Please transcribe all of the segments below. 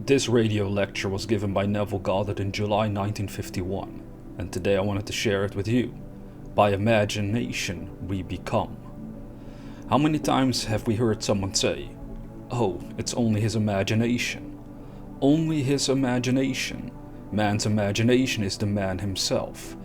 This radio lecture was given by Neville Goddard in July 1951, and today I wanted to share it with you. By imagination we become. How many times have we heard someone say, "Oh, it's only his imagination." Only his imagination. Man's imagination is the man himself.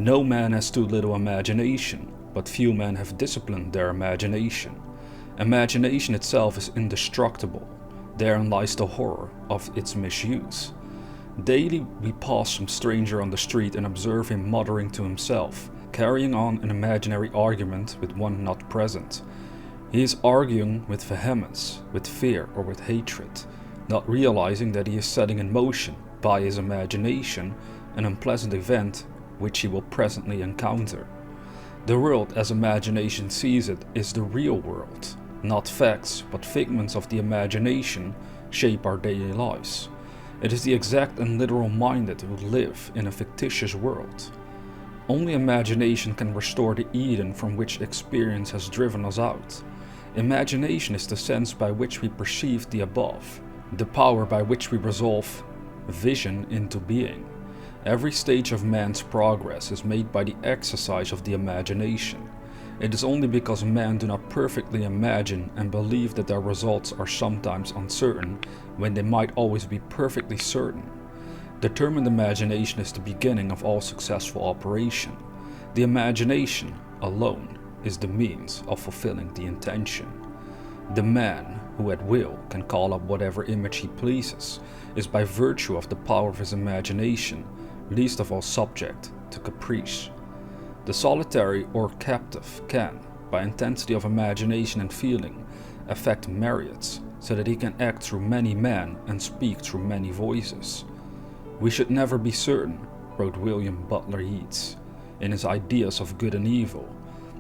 No man has too little imagination, but few men have disciplined their imagination. Imagination itself is indestructible. Therein lies the horror of its misuse. Daily we pass some stranger on the street and observe him muttering to himself, carrying on an imaginary argument with one not present. He is arguing with vehemence, with fear or with hatred, not realizing that he is setting in motion, by his imagination, an unpleasant event which he will presently encounter. The world as imagination sees it is the real world. Not facts, but figments of the imagination shape our daily lives. It is the exact and literal minded who live in a fictitious world. Only imagination can restore the Eden from which experience has driven us out. Imagination is the sense by which we perceive the above, the power by which we resolve vision into being. Every stage of man's progress is made by the exercise of the imagination. It is only because men do not perfectly imagine and believe that their results are sometimes uncertain when they might always be perfectly certain. Determined imagination is the beginning of all successful operation. The imagination alone is the means of fulfilling the intention. The man who at will can call up whatever image he pleases is by virtue of the power of his imagination least of all subject to caprice. The solitary or captive can, by intensity of imagination and feeling, affect myriads, so that he can act through many men and speak through many voices. We should never be certain, wrote William Butler Yeats, in his Ideas of Good and Evil,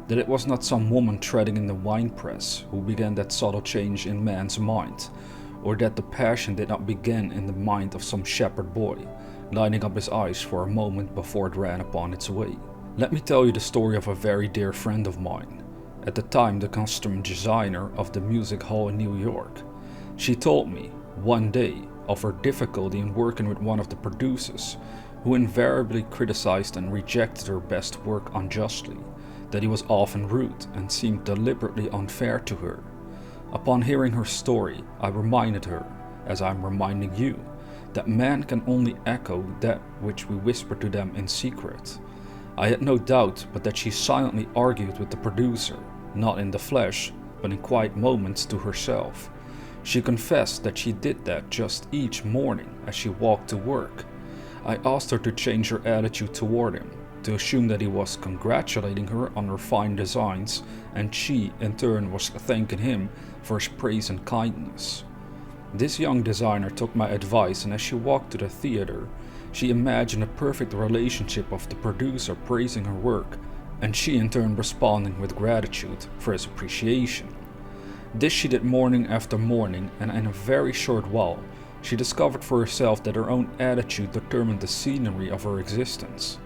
that it was not some woman treading in the winepress who began that subtle change in man's mind, or that the passion did not begin in the mind of some shepherd boy, lining up his eyes for a moment before it ran upon its way. Let me tell you the story of a very dear friend of mine, at the time the costume designer of the music hall in New York. She told me, one day, of her difficulty in working with one of the producers, who invariably criticized and rejected her best work unjustly, that he was often rude and seemed deliberately unfair to her. Upon hearing her story, I reminded her, as I am reminding you, that man can only echo that which we whisper to them in secret. I had no doubt but that she silently argued with the producer, not in the flesh, but in quiet moments to herself. She confessed that she did that just each morning as she walked to work. I asked her to change her attitude toward him, to assume that he was congratulating her on her fine designs, and she, in turn, was thanking him for his praise and kindness. This young designer took my advice, and as she walked to the theater, she imagined a perfect relationship of the producer praising her work, and she in turn responding with gratitude for his appreciation. This she did morning after morning, and in a very short while, she discovered for herself that her own attitude determined the scenery of her existence.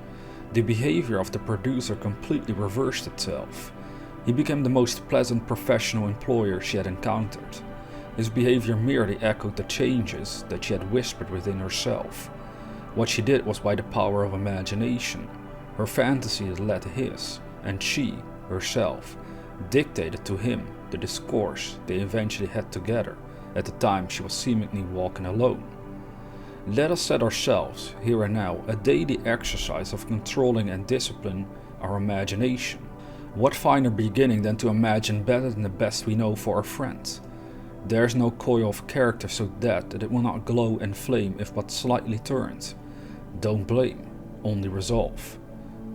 The behavior of the producer completely reversed itself. He became the most pleasant professional employer she had encountered. His behavior merely echoed the changes that she had whispered within herself. What she did was by the power of imagination. Her fantasy led to his, and she, herself, dictated to him the discourse they eventually had together at the time she was seemingly walking alone. Let us set ourselves, here and now, a daily exercise of controlling and discipline our imagination. What finer beginning than to imagine better than the best we know for our friends? There is no coil of character so dead that it will not glow and flame if but slightly turned. Don't blame, only resolve.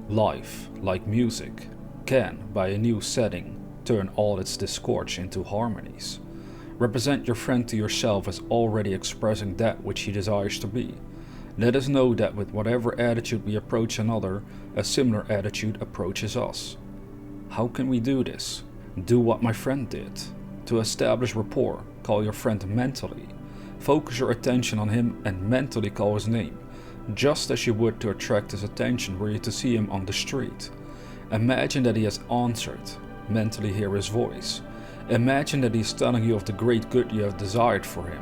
Life, like music, can, by a new setting, turn all its discords into harmonies. Represent your friend to yourself as already expressing that which he desires to be. Let us know that with whatever attitude we approach another, a similar attitude approaches us. How can we do this? Do what my friend did. To establish rapport, call your friend mentally. Focus your attention on him and mentally call his name, just as you would to attract his attention were you to see him on the street. Imagine that he has answered. Mentally hear his voice. Imagine that he is telling you of the great good you have desired for him.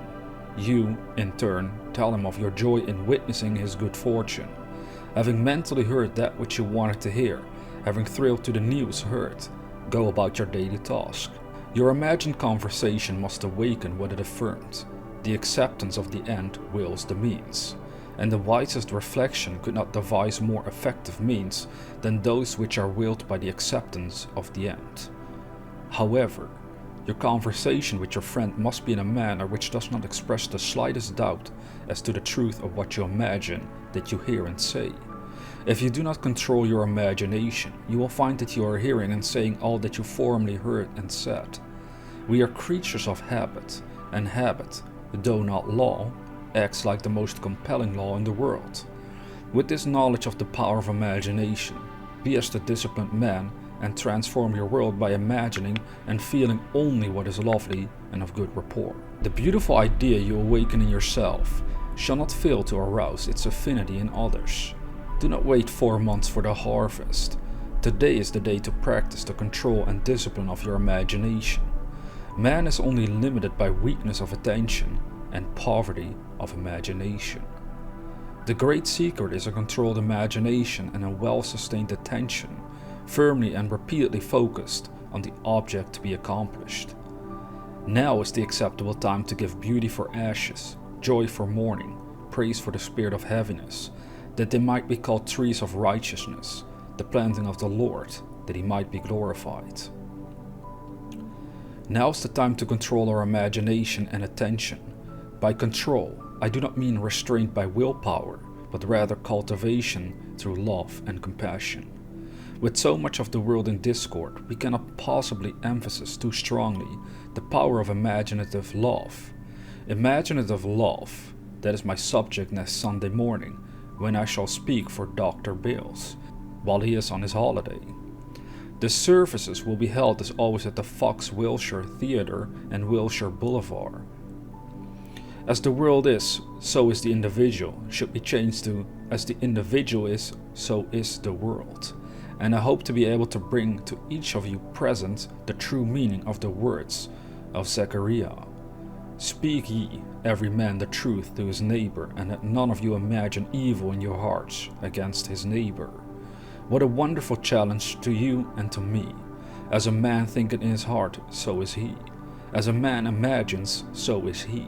You, in turn, tell him of your joy in witnessing his good fortune. Having mentally heard that which you wanted to hear, having thrilled to the news heard, go about your daily task. Your imagined conversation must awaken what it affirmed. The acceptance of the end wills the means, and the wisest reflection could not devise more effective means than those which are willed by the acceptance of the end. However, your conversation with your friend must be in a manner which does not express the slightest doubt as to the truth of what you imagine that you hear and say. If you do not control your imagination, you will find that you are hearing and saying all that you formerly heard and said. We are creatures of habit, and habit, though not law, acts like the most compelling law in the world. With this knowledge of the power of imagination, be as the disciplined man and transform your world by imagining and feeling only what is lovely and of good rapport. The beautiful idea you awaken in yourself shall not fail to arouse its affinity in others. Do not wait 4 months for the harvest. Today is the day to practice the control and discipline of your imagination. Man is only limited by weakness of attention and poverty of imagination. The great secret is a controlled imagination and a well-sustained attention, firmly and repeatedly focused on the object to be accomplished. Now is the acceptable time to give beauty for ashes, joy for mourning, praise for the spirit of heaviness, that they might be called trees of righteousness, the planting of the Lord, that he might be glorified. Now is the time to control our imagination and attention. By control, I do not mean restraint by willpower, but rather cultivation through love and compassion. With so much of the world in discord, we cannot possibly emphasize too strongly the power of imaginative love. Imaginative love, that is my subject next Sunday morning, when I shall speak for Dr. Bales, while he is on his holiday. The services will be held as always at the Fox Wilshire Theatre and Wilshire Boulevard. As the world is, so is the individual, should be changed to as the individual is, so is the world. And I hope to be able to bring to each of you present the true meaning of the words of Zechariah. Speak ye, every man the truth to his neighbor, and let none of you imagine evil in your hearts against his neighbor. What a wonderful challenge to you and to me. As a man thinketh in his heart, so is he. As a man imagines, so is he.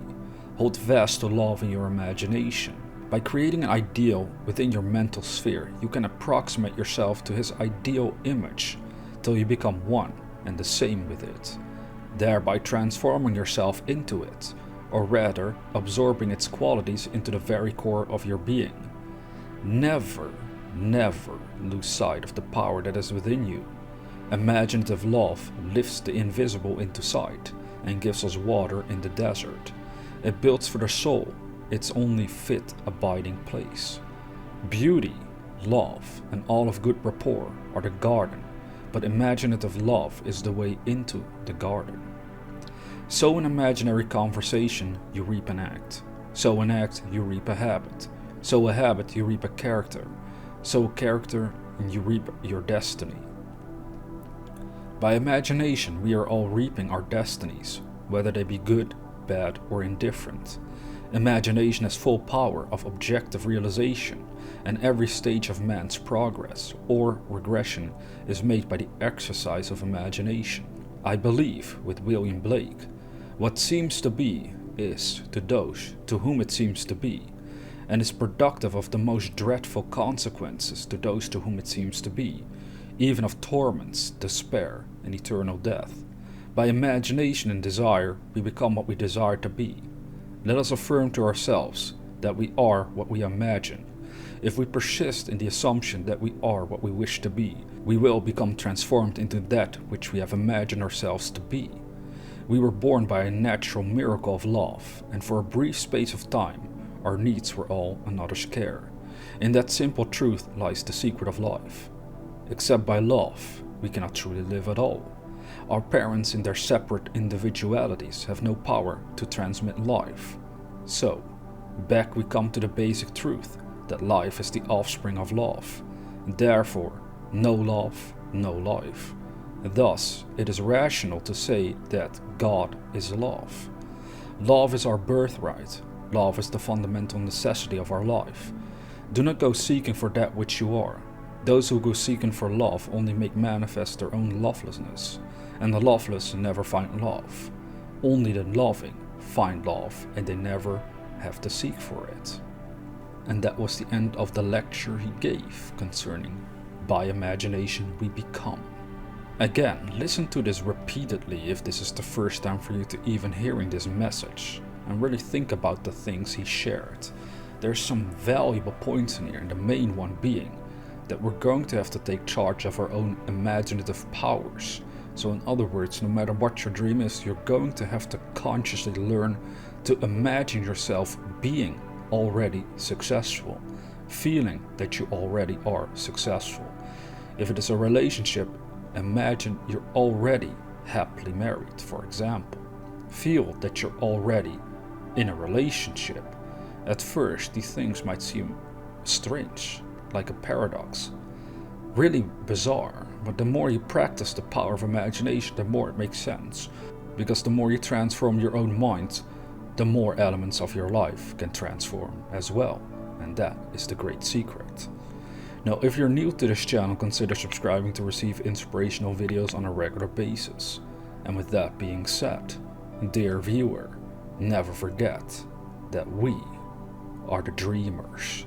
Hold fast to love in your imagination. By creating an ideal within your mental sphere, you can approximate yourself to his ideal image till you become one and the same with it, thereby transforming yourself into it, or rather absorbing its qualities into the very core of your being. Never, never lose sight of the power that is within you. Imaginative love lifts the invisible into sight and gives us water in the desert. It builds for the soul its only fit abiding place. Beauty, love, and all of good rapport are the garden, but imaginative love is the way into the garden. Sow an imaginary conversation, you reap an act. Sow an act, you reap a habit. Sow a habit, you reap a character. Sow a character, and you reap your destiny. By imagination, we are all reaping our destinies, whether they be good, bad, or indifferent. Imagination has full power of objective realization, and every stage of man's progress or regression is made by the exercise of imagination. I believe, with William Blake, what seems to be is to those to whom it seems to be, and is productive of the most dreadful consequences to those to whom it seems to be, even of torments, despair, and eternal death. By imagination and desire, we become what we desire to be. Let us affirm to ourselves that we are what we imagine. If we persist in the assumption that we are what we wish to be, we will become transformed into that which we have imagined ourselves to be. We were born by a natural miracle of love, and for a brief space of time, our needs were all another's care. In that simple truth lies the secret of life. Except by love, we cannot truly live at all. Our parents in their separate individualities have no power to transmit life. So, back we come to the basic truth that life is the offspring of love. Therefore, no love, no life. Thus, it is rational to say that God is love. Love is our birthright. Love is the fundamental necessity of our life. Do not go seeking for that which you are. Those who go seeking for love only make manifest their own lovelessness, and the loveless never find love. Only the loving find love, and they never have to seek for it. And that was the end of the lecture he gave concerning by imagination we become. Again, listen to this repeatedly if this is the first time for you to even hearing this message, and really think about the things he shared. There's some valuable points in here, and the main one being that we're going to have to take charge of our own imaginative powers. So in other words, no matter what your dream is, you're going to have to consciously learn to imagine yourself being already successful, feeling that you already are successful. If it is a relationship, imagine you're already happily married, for example. Feel that you're already in a relationship. At first, these things might seem strange, like a paradox, really bizarre, but the more you practice the power of imagination, the more it makes sense. Because the more you transform your own mind, the more elements of your life can transform as well. And that is the great secret. Now, if you're new to this channel, consider subscribing to receive inspirational videos on a regular basis. And with that being said, dear viewer, never forget that we are the dreamers.